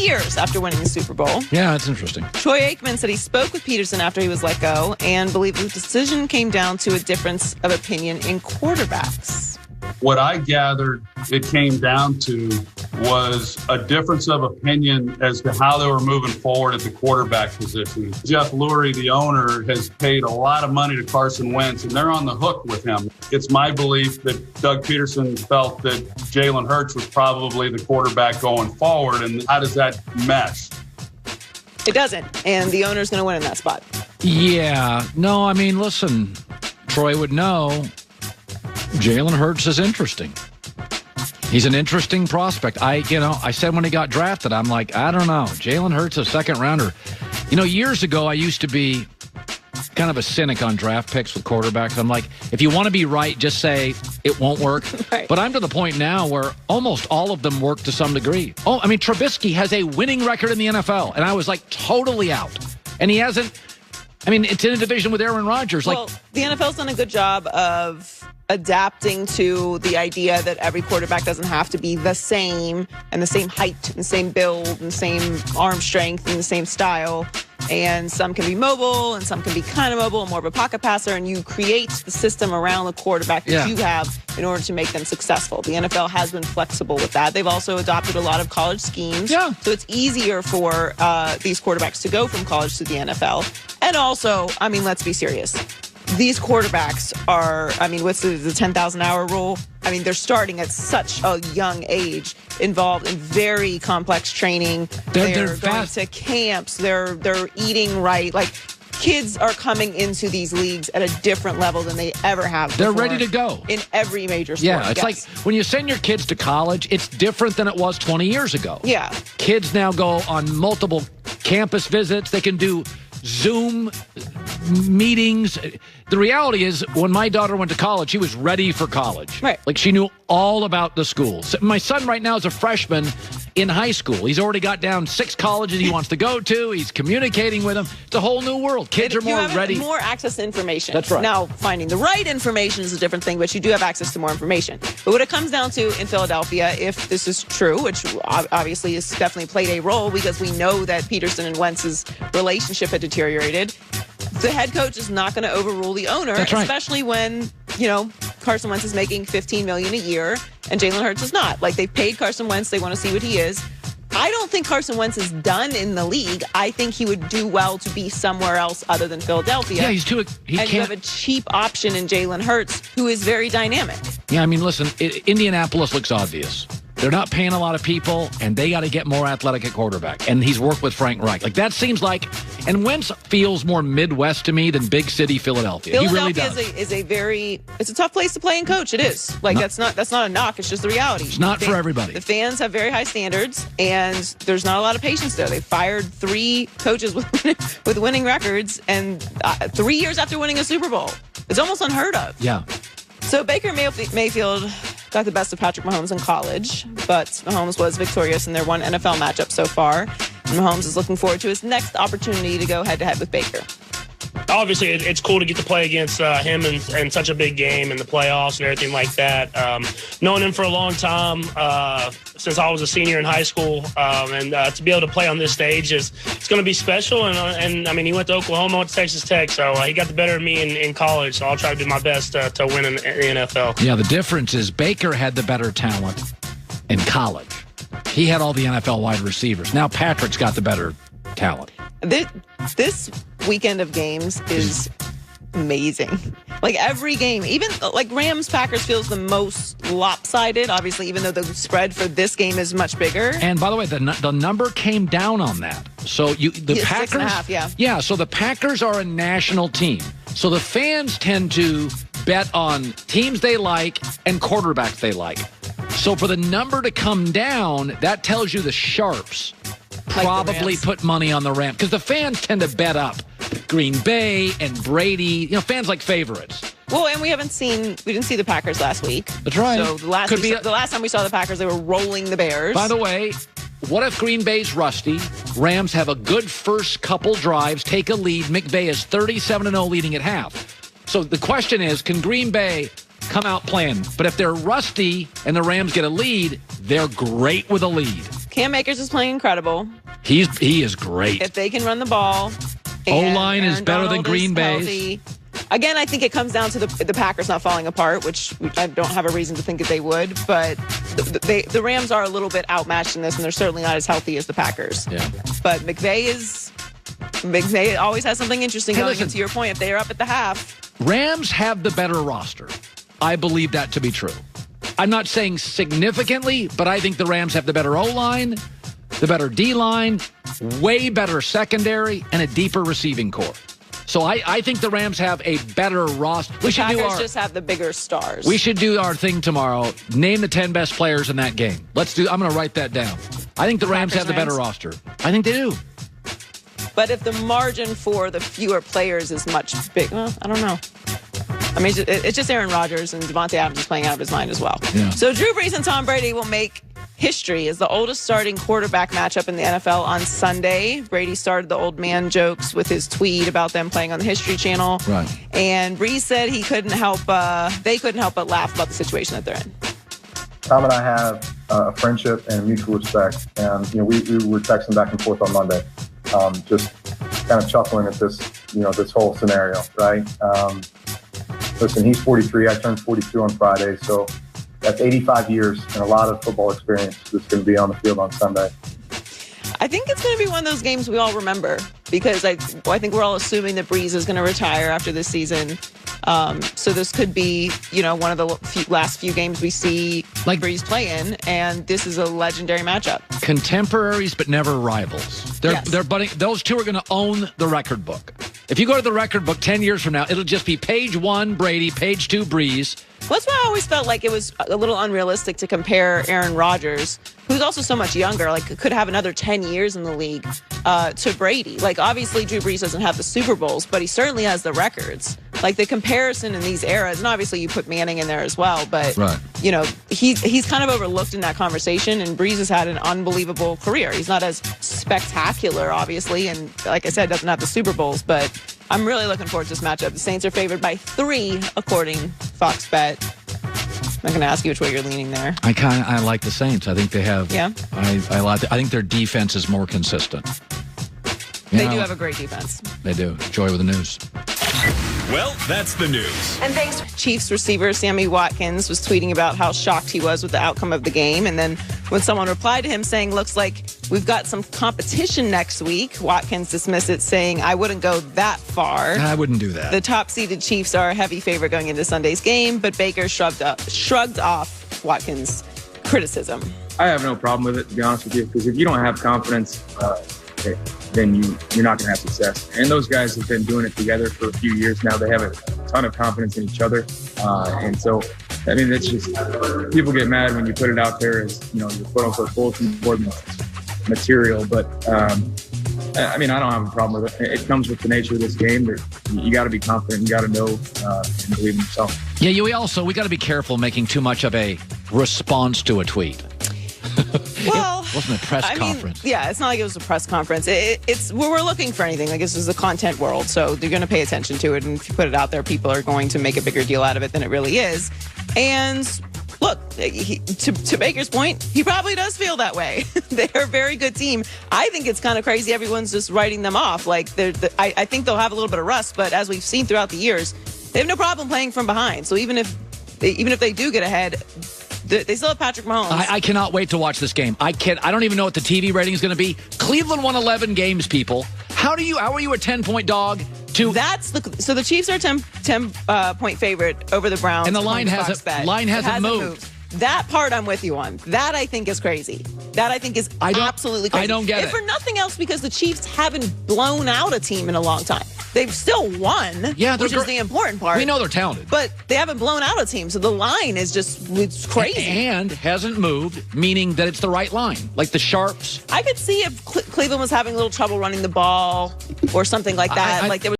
years after winning the Super Bowl. Yeah, that's interesting. Troy Aikman said he spoke with Pederson after he was let go and believed the decision came down to a difference of opinion in quarterbacks. What I gathered it came down to was a difference of opinion as to how they were moving forward at the quarterback position. Jeffrey Lurie, the owner, has paid a lot of money to Carson Wentz, and they're on the hook with him. It's my belief that Doug Pederson felt that Jalen Hurts was probably the quarterback going forward, and how does that mesh? It doesn't, and the owner's going to win in that spot. Yeah. No, I mean, listen, Troy would know Jalen Hurts is interesting. He's an interesting prospect. I said when he got drafted, I'm like, I don't know. Jalen Hurts, a second rounder. Years ago, I used to be kind of a cynic on draft picks with quarterbacks. I'm like, if you want to be right, just say it won't work. Right. But I'm to the point now where almost all of them work to some degree. Trubisky has a winning record in the NFL, and I was like totally out. And he hasn't. It's in a division with Aaron Rodgers. Well, the NFL's done a good job of adapting to the idea that every quarterback doesn't have to be the same and the same height and the same build and the same arm strength and the same style. And some can be mobile and some can be kind of mobile and more of a pocket passer. And you create the system around the quarterback that you have in order to make them successful. The NFL has been flexible with that. They've also adopted a lot of college schemes. Yeah. So it's easier for these quarterbacks to go from college to the NFL. And also, let's be serious. These quarterbacks are, what's the 10,000 hour rule? They're starting at such a young age, involved in very complex training. They're going to camps. They're eating right. Like, kids are coming into these leagues at a different level than they ever have before. They're ready to go. In every major sport. Yeah, it's like when you send your kids to college, it's different than it was 20 years ago. Yeah. Kids now go on multiple campus visits. They can do Zoom meetings. The reality is, when my daughter went to college, she was ready for college. Right. Like, she knew all about the schools. My son right now is a freshman in high school. He's already got down 6 colleges he wants to go to. He's communicating with them. It's a whole new world. Kids are more ready. More access to information. That's right. Now, finding the right information is a different thing, but you do have access to more information. But what it comes down to in Philadelphia, if this is true, which obviously has definitely played a role because we know that Pederson and Wentz's relationship had deteriorated, the head coach is not going to overrule the owner, especially when, Carson Wentz is making $15 million a year and Jalen Hurts is not. Like, they've paid Carson Wentz. They want to see what he is. I don't think Carson Wentz is done in the league. I think he would do well to be somewhere else other than Philadelphia. Yeah, you have a cheap option in Jalen Hurts, who is very dynamic. Yeah, listen, Indianapolis looks obvious. They're not paying a lot of people, and they got to get more athletic at quarterback. And he's worked with Frank Reich. Like, that seems like, and Wentz feels more Midwest to me than big city Philadelphia. He really does. It's a tough place to play and coach. It is. Like, that's not a knock. It's just the reality. It's not for everybody. The fans have very high standards, and there's not a lot of patience there. They fired 3 coaches with winning records, and 3 years after winning a Super Bowl. It's almost unheard of. Yeah. So Baker Mayfield got the best of Patrick Mahomes in college, but Mahomes was victorious in their one NFL matchup so far. And Mahomes is looking forward to his next opportunity to go head-to-head with Baker. Obviously, it's cool to get to play against him in such a big game in the playoffs and everything like that. Knowing him for a long time, since I was a senior in high school, and to be able to play on this stage it's going to be special. And he went to Oklahoma, went to Texas Tech, so he got the better of me in college. So I'll try to do my best to win in the NFL. Yeah, the difference is Baker had the better talent in college. He had all the NFL wide receivers. Now Patrick's got the better talent. This weekend of games is amazing. Like, every game, even like Rams-Packers feels the most lopsided, obviously, even though the spread for this game is much bigger. And by the way, the number came down on that. So the Packers, 6.5, yeah. So the Packers are a national team. So the fans tend to bet on teams they like and quarterbacks they like. So for the number to come down, that tells you the sharps probably put money on the Rams, because the fans tend to bet up Green Bay and Brady. Fans like favorites. Well, and we didn't see the Packers last week. That's right. So the last time we saw the Packers, they were rolling the Bears. By the way, what if Green Bay's rusty? Rams have a good first couple drives, take a lead. McVay is 37-0 leading at half. So the question is, can Green Bay come out playing? But if they're rusty and the Rams get a lead, they're great with a lead. Cam Akers is playing incredible. He is great. If they can run the ball. O-line is Aaron better Donald than Green is Bay's. healthy. Again, I think it comes down to the Packers not falling apart, which I don't have a reason to think that they would. But the Rams are a little bit outmatched in this, and they're certainly not as healthy as the Packers. Yeah. But McVay always has something interesting going. Listen, and to your point, if they are up at the half, Rams have the better roster. I believe that to be true. I'm not saying significantly, but I think the Rams have the better O-line, the better D-line, way better secondary, and a deeper receiving core. So I think the Rams have a better roster. the Packers just have the bigger stars. We should do our thing tomorrow. Name the 10 best players in that game. I'm going to write that down. I think the Rams have the better roster. I think they do. But if the margin for the fewer players is much big, well, I don't know. I mean, it's just Aaron Rodgers, and Devontae Adams is playing out of his mind as well. Yeah. So Drew Brees and Tom Brady will make history as the oldest starting quarterback matchup in the NFL on Sunday. Brady started the old man jokes with his tweet about them playing on the History Channel. Right. And Brees said they couldn't help but laugh about the situation that they're in. Tom and I have a friendship and mutual respect, and we were texting back and forth on Monday, just kind of chuckling at this whole scenario, right? Listen, he's 43. I turned 42 on Friday, so that's 85 years and a lot of football experience that's going to be on the field on Sunday. I think it's going to be one of those games we all remember because I think we're all assuming that Brees is going to retire after this season. So this could be, one of the last few games we see Brees play in, and this is a legendary matchup. Contemporaries, but never rivals. They're budding. Those two are going to own the record book. If you go to the record book 10 years from now, it'll just be page 1, Brady, page 2, Brees. Well, that's why I always felt like it was a little unrealistic to compare Aaron Rodgers, who's also so much younger, could have another 10 years in the league, to Brady. Obviously, Drew Brees doesn't have the Super Bowls, but he certainly has the records. The comparison in these eras, and obviously you put Manning in there as well, but, right. He's kind of overlooked in that conversation, and Brees has had an unbelievable career. He's not as spectacular, obviously, and like I said, doesn't have the Super Bowls, but I'm really looking forward to this matchup. The Saints are favored by 3, according to Fox Bet. I'm not going to ask you which way you're leaning there. I like the Saints. I think they have. Yeah. I think their defense is more consistent. They do have a great defense. They do. Joy with the news. Well, that's the news. And thanks. Chiefs receiver Sammy Watkins was tweeting about how shocked he was with the outcome of the game. And then when someone replied to him saying, looks like we've got some competition next week, Watkins dismissed it, saying, I wouldn't go that far. I wouldn't do that. The top-seeded Chiefs are a heavy favorite going into Sunday's game, but Baker shrugged off Watkins' criticism. I have no problem with it, to be honest with you, because if you don't have confidence, then you're not going to have success. And those guys have been doing it together for a few years now. They have a ton of confidence in each other. And so, it's just, people get mad when you put it out there as, your quote-unquote bulletin board material. But, I don't have a problem with it. It comes with the nature of this game. You got to be confident. You got to know and believe in yourself. Yeah, we got to be careful making too much of a response to a tweet. Well, it wasn't a press conference. It's not like it was a press conference. It's we're looking for anything. This is a content world, so they're going to pay attention to it. And if you put it out there, people are going to make a bigger deal out of it than it really is. And look, to Baker's point, he probably does feel that way. They're a very good team. I think it's kind of crazy. Everyone's just writing them off. I think they'll have a little bit of rust, but as we've seen throughout the years, they have no problem playing from behind. So even if they do get ahead, they still have Patrick Mahomes. I cannot wait to watch this game. I don't even know what the TV rating is going to be. Cleveland won 11 games, people. How are you a 10-point dog? So the Chiefs are a 10-point favorite over the Browns. And the line hasn't moved. That part I'm with you on. That I think is crazy. That I think is absolutely crazy. I don't get it. If for nothing else, because the Chiefs haven't blown out a team in a long time. They've still won, which is the important part. We know they're talented. But they haven't blown out a team, so the line is it's crazy. And hasn't moved, meaning that it's the right line. Like the Sharps. I could see if Cleveland was having a little trouble running the ball or something like that. There was